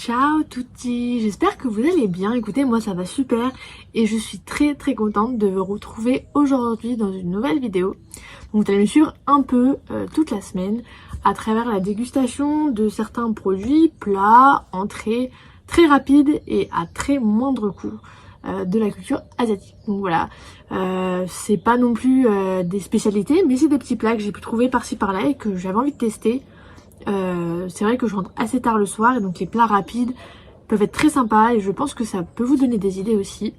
Ciao tutti, j'espère que vous allez bien. Écoutez, moi ça va super et je suis très contente de vous retrouver aujourd'hui dans une nouvelle vidéo. Donc vous allez me suivre un peu toute la semaine à travers la dégustation de certains produits, plats, entrées très rapides et à très moindre coût de la culture asiatique. Donc voilà, c'est pas non plus des spécialités, mais c'est des petits plats que j'ai pu trouver par-ci par-là et que j'avais envie de tester. C'est vrai que je rentre assez tard le soir et donc les plats rapides peuvent être très sympas et je pense que ça peut vous donner des idées aussi.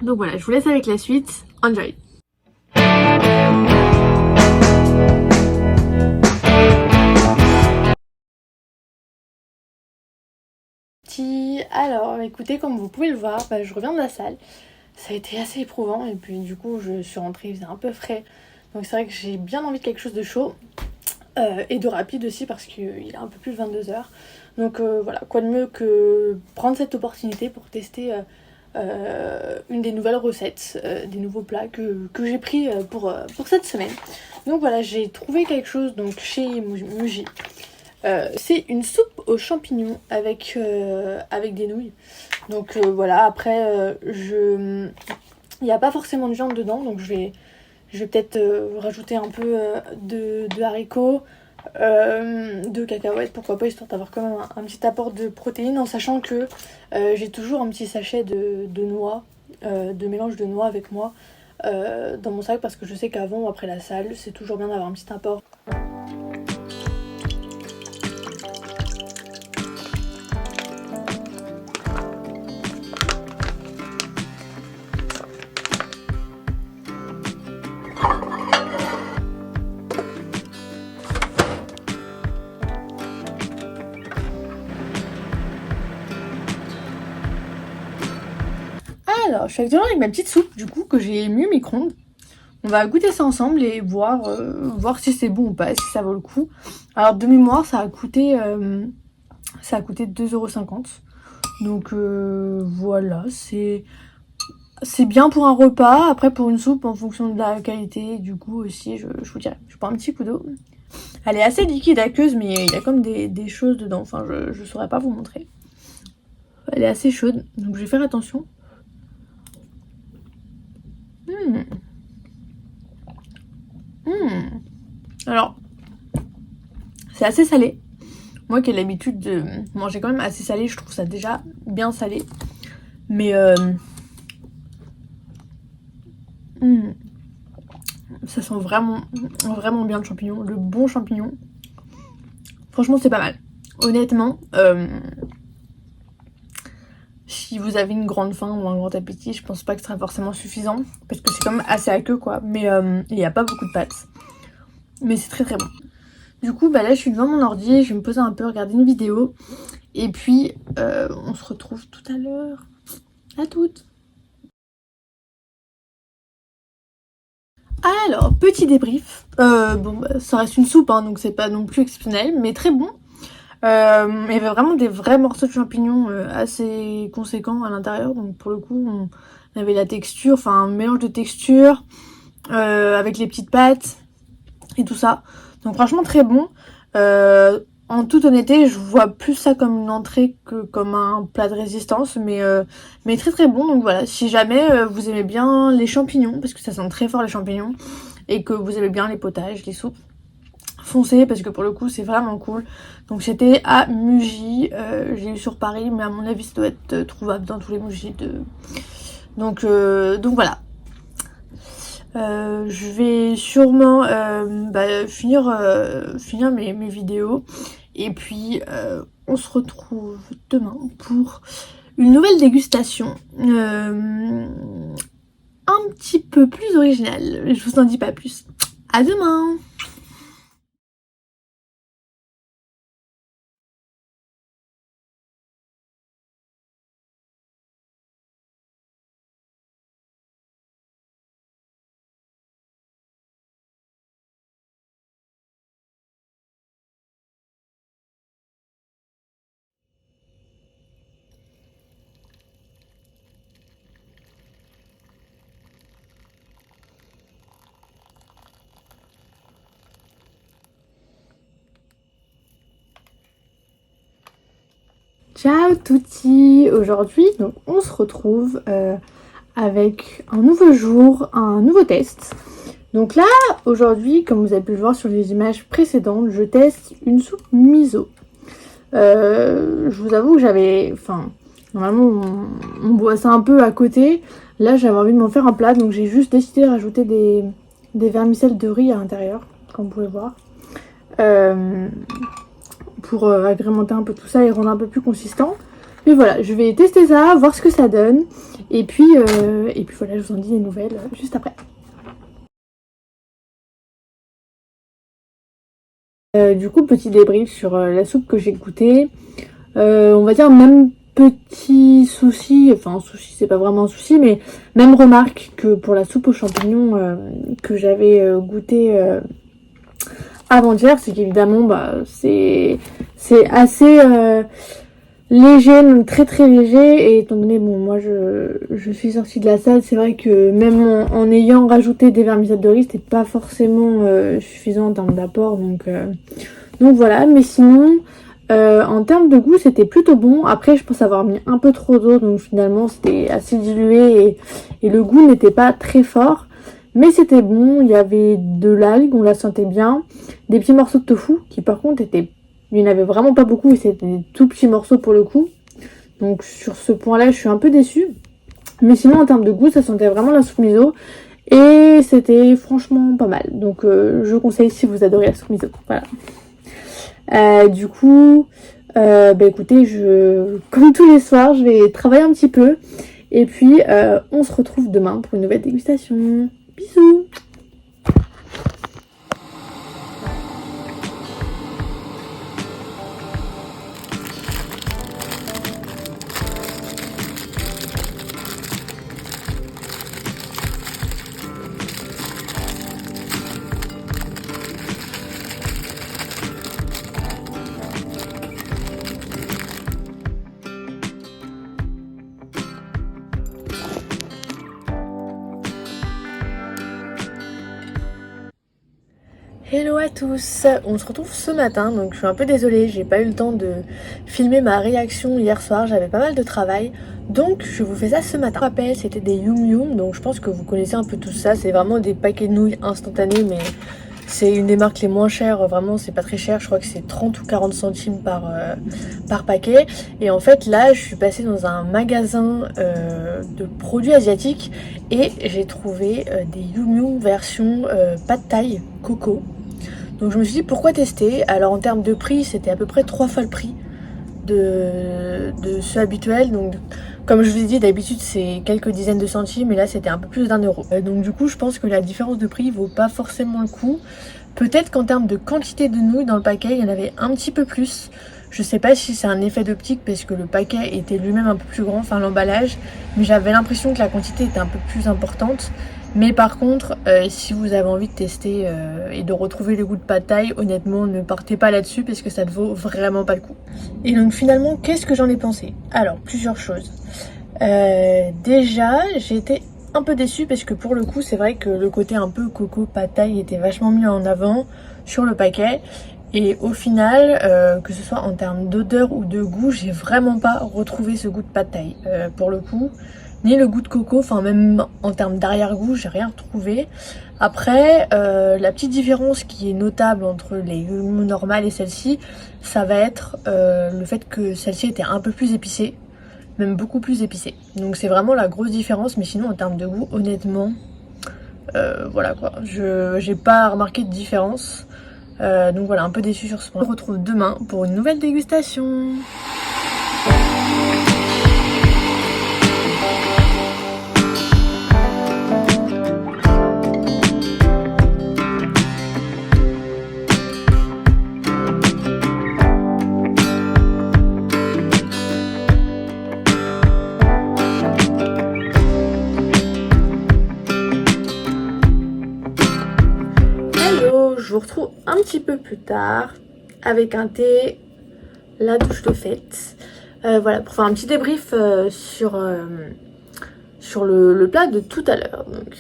Donc voilà, je vous laisse avec la suite. Enjoy! Alors, écoutez, comme vous pouvez le voir, je reviens de la salle. Ça a été assez éprouvant et puis du coup je suis rentrée, il faisait un peu frais. Donc c'est vrai que j'ai bien envie de quelque chose de chaud. Et de rapide aussi parce qu'il est un peu plus de 22h. Donc voilà, quoi de mieux que prendre cette opportunité pour tester une des nouvelles recettes, des nouveaux plats que j'ai pris pour cette semaine. Donc voilà, j'ai trouvé quelque chose donc chez Muji. C'est une soupe aux champignons avec des nouilles. Donc voilà, après il n'y a pas forcément de viande dedans, donc je vais peut-être rajouter un peu de haricots, de cacahuètes, pourquoi pas, histoire d'avoir quand même un petit apport de protéines, en sachant que j'ai toujours un petit sachet de noix, de mélange de noix avec moi dans mon sac, parce que je sais qu'avant ou après la salle, c'est toujours bien d'avoir un petit apport. Alors, je suis actuellement avec ma petite soupe, du coup, que j'ai mis au micro-ondes. On va goûter ça ensemble et voir si c'est bon ou pas, si ça vaut le coup. Alors, de mémoire, ça a coûté 2,50 €. Donc, voilà, c'est bien pour un repas. Après, pour une soupe, en fonction de la qualité, du goût aussi, je vous dirais. Je prends un petit coup d'eau. Elle est assez liquide, aqueuse, mais il y a comme des choses dedans. Enfin, je saurais pas vous montrer. Elle est assez chaude, donc je vais faire attention. Alors, c'est assez salé. Moi qui ai l'habitude de manger quand même assez salé, je trouve ça déjà bien salé. Mais ça sent vraiment bien le champignon, le bon champignon. Franchement, c'est pas mal. Honnêtement, si vous avez une grande faim ou un grand appétit, je pense pas que ce sera forcément suffisant. Parce que c'est quand même assez aqueux, quoi. Mais il n'y a pas beaucoup de pâtes. Mais c'est très bon. Du coup, là, je suis devant mon ordi, je vais me poser un peu, regarder une vidéo. Et puis, on se retrouve tout à l'heure. À toutes! Alors, petit débrief. Ça reste une soupe, hein, donc c'est pas non plus exceptionnel, mais très bon. Il y avait vraiment des vrais morceaux de champignons assez conséquents à l'intérieur, donc pour le coup, on avait la texture, enfin un mélange de texture avec les petites pâtes et tout ça. Donc franchement très bon. En toute honnêteté, je vois plus ça comme une entrée que comme un plat de résistance, mais très bon. Donc voilà, si jamais vous aimez bien les champignons, parce que ça sent très fort les champignons, et que vous aimez bien les potages, les soupes, foncez parce que pour le coup c'est vraiment cool. Donc c'était à Muji, j'ai eu sur Paris, mais à mon avis ça doit être trouvable dans tous les Muji donc voilà. Je vais sûrement finir mes vidéos et puis on se retrouve demain pour une nouvelle dégustation un petit peu plus originale. Je vous en dis pas plus. À demain! Ciao tutti. Aujourd'hui, donc on se retrouve avec un nouveau jour, un nouveau test. Donc là, aujourd'hui, comme vous avez pu le voir sur les images précédentes, je teste une soupe miso. Je vous avoue que normalement on boit ça un peu à côté. Là, j'avais envie de m'en faire un plat, donc j'ai juste décidé de rajouter des vermicelles de riz à l'intérieur, comme vous pouvez voir. Pour agrémenter un peu tout ça et rendre un peu plus consistant. Mais voilà, je vais tester ça, voir ce que ça donne. Et puis voilà, je vous en dis des nouvelles juste après. Du coup, petit débrief sur la soupe que j'ai goûtée. On va dire même petit souci, enfin souci c'est pas vraiment un souci, mais même remarque que pour la soupe aux champignons que j'avais goûté avant-hier, c'est qu'évidemment c'est assez léger, même très très léger, et étant donné, bon, moi je suis sortie de la salle, c'est vrai que même en ayant rajouté des vermicelles de riz, c'était pas forcément suffisant en termes d'apport, donc voilà, mais sinon, en termes de goût, c'était plutôt bon. Après, je pense avoir mis un peu trop d'eau, donc finalement c'était assez dilué, et le goût n'était pas très fort. Mais c'était bon, il y avait de l'algue, on la sentait bien, des petits morceaux de tofu, qui par contre étaient... Il n'y en avait vraiment pas beaucoup, et c'était des tout petits morceaux pour le coup. Donc sur ce point-là, je suis un peu déçue. Mais sinon, en termes de goût, ça sentait vraiment la soupe miso. Et c'était franchement pas mal. Donc je conseille si vous adorez la soupe miso. Voilà. Du coup, écoutez, comme tous les soirs, je vais travailler un petit peu. Et puis, on se retrouve demain pour une nouvelle dégustation. Bisous! Hello à tous, on se retrouve ce matin, donc je suis un peu désolée, j'ai pas eu le temps de filmer ma réaction hier soir, j'avais pas mal de travail, donc je vous fais ça ce matin. Je vous rappelle, c'était des Yum Yum, donc je pense que vous connaissez un peu tout ça, c'est vraiment des paquets de nouilles instantanés, mais c'est une des marques les moins chères, vraiment c'est pas très cher, je crois que c'est 30 ou 40 centimes par paquet. Et en fait là, je suis passée dans un magasin de produits asiatiques et j'ai trouvé des Yum Yum version pad thai coco. Donc je me suis dit pourquoi tester. Alors en termes de prix, c'était à peu près 3 fois le prix de ceux habituels. Donc comme je vous ai dit, d'habitude c'est quelques dizaines de centimes, et là c'était un peu plus d'1 euro. Donc du coup je pense que la différence de prix vaut pas forcément le coup. Peut-être qu'en termes de quantité de nouilles dans le paquet, il y en avait un petit peu plus. Je sais pas si c'est un effet d'optique parce que le paquet était lui-même un peu plus grand, enfin l'emballage, mais j'avais l'impression que la quantité était un peu plus importante. Mais par contre, si vous avez envie de tester et de retrouver le goût de pad thai, honnêtement, ne partez pas là-dessus parce que ça ne vaut vraiment pas le coup. Et donc finalement, qu'est-ce que j'en ai pensé? Alors, plusieurs choses. Déjà, j'ai été un peu déçue parce que pour le coup, c'est vrai que le côté un peu coco pad thai était vachement mis en avant sur le paquet. Et au final, que ce soit en termes d'odeur ou de goût, j'ai vraiment pas retrouvé ce goût de pad thai pour le coup. Ni le goût de coco, enfin même en termes d'arrière-goût, j'ai rien retrouvé. Après, la petite différence qui est notable entre les Yum normales et celle-ci, ça va être le fait que celle-ci était un peu plus épicée, même beaucoup plus épicée. Donc c'est vraiment la grosse différence, mais sinon en termes de goût, honnêtement, voilà quoi, j'ai pas remarqué de différence. Donc voilà, un peu déçue sur ce point. On se retrouve demain pour une nouvelle dégustation. Je vous retrouve un petit peu plus tard avec un thé, la douche de fête. Voilà, pour faire un petit débrief sur le plat de tout à l'heure. Donc,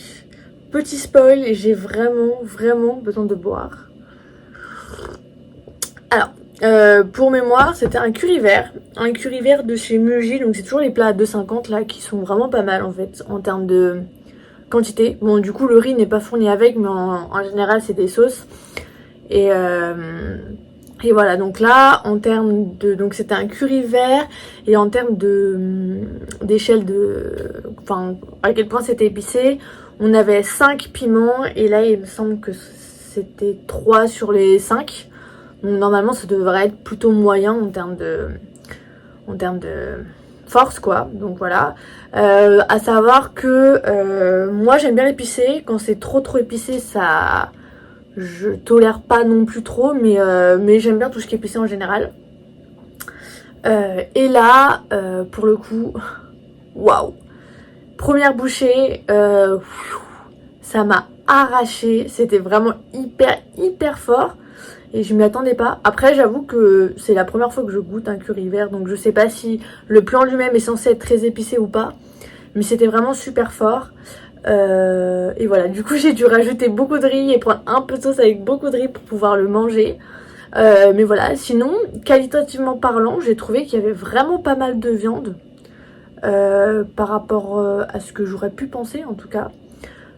petit spoil, j'ai vraiment besoin de boire. Alors, pour mémoire, c'était un curry vert. Un curry vert de chez Muji. Donc c'est toujours les plats à 2,50 là qui sont vraiment pas mal en fait en termes de quantité. Bon du coup le riz n'est pas fourni avec, mais en général c'est des sauces. Et voilà, donc là en termes de... Donc c'était un curry vert. Et en termes d'échelle de... Enfin à quel point c'était épicé, on avait 5 piments. Et là il me semble que c'était 3 sur les 5. Donc normalement ça devrait être plutôt moyen en termes de force quoi. Donc voilà. À savoir que moi j'aime bien l'épicé. Quand c'est trop épicé, ça... Je tolère pas non plus trop, mais j'aime bien tout ce qui est épicé en général. Et là, pour le coup, waouh! Première bouchée, ça m'a arraché. C'était vraiment hyper fort. Et je m'y attendais pas. Après j'avoue que c'est la première fois que je goûte un curry vert. Donc je sais pas si le plat lui-même est censé être très épicé ou pas. Mais c'était vraiment super fort. Et voilà, du coup j'ai dû rajouter beaucoup de riz et prendre un peu de sauce avec beaucoup de riz pour pouvoir le manger. Mais voilà, sinon, qualitativement parlant, j'ai trouvé qu'il y avait vraiment pas mal de viande. Par rapport à ce que j'aurais pu penser en tout cas.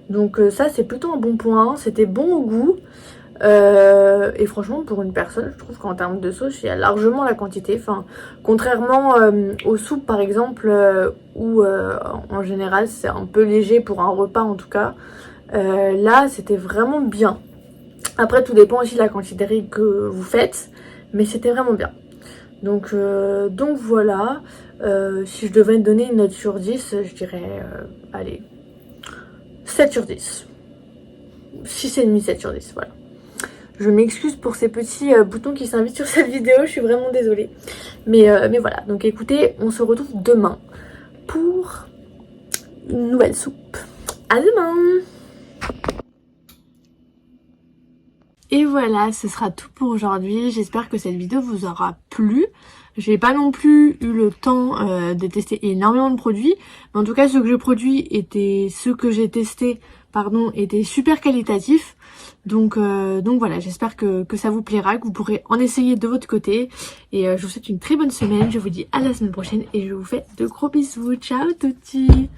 Donc ça c'est plutôt un bon point. C'était bon au goût. Et franchement pour une personne je trouve qu'en termes de sauce il y a largement la quantité, enfin contrairement aux soupes par exemple où en général c'est un peu léger pour un repas en tout cas, là c'était vraiment bien. Après tout dépend aussi de la quantité de riz que vous faites, mais c'était vraiment bien. Donc voilà, si je devais donner une note sur 10 je dirais allez 7 sur 10, 6,5, 7 sur 10, voilà. Je m'excuse pour ces petits boutons qui s'invitent sur cette vidéo, je suis vraiment désolée. Mais voilà, donc écoutez, on se retrouve demain pour une nouvelle soupe. À demain! Et voilà, ce sera tout pour aujourd'hui. J'espère que cette vidéo vous aura plu. J'ai pas non plus eu le temps de tester énormément de produits. Mais en tout cas, ceux que je produis ceux que j'ai testés, étaient super qualitatifs. Donc voilà, j'espère que ça vous plaira, que vous pourrez en essayer de votre côté. Et je vous souhaite une très bonne semaine. Je vous dis à la semaine prochaine et je vous fais de gros bisous. Ciao touti!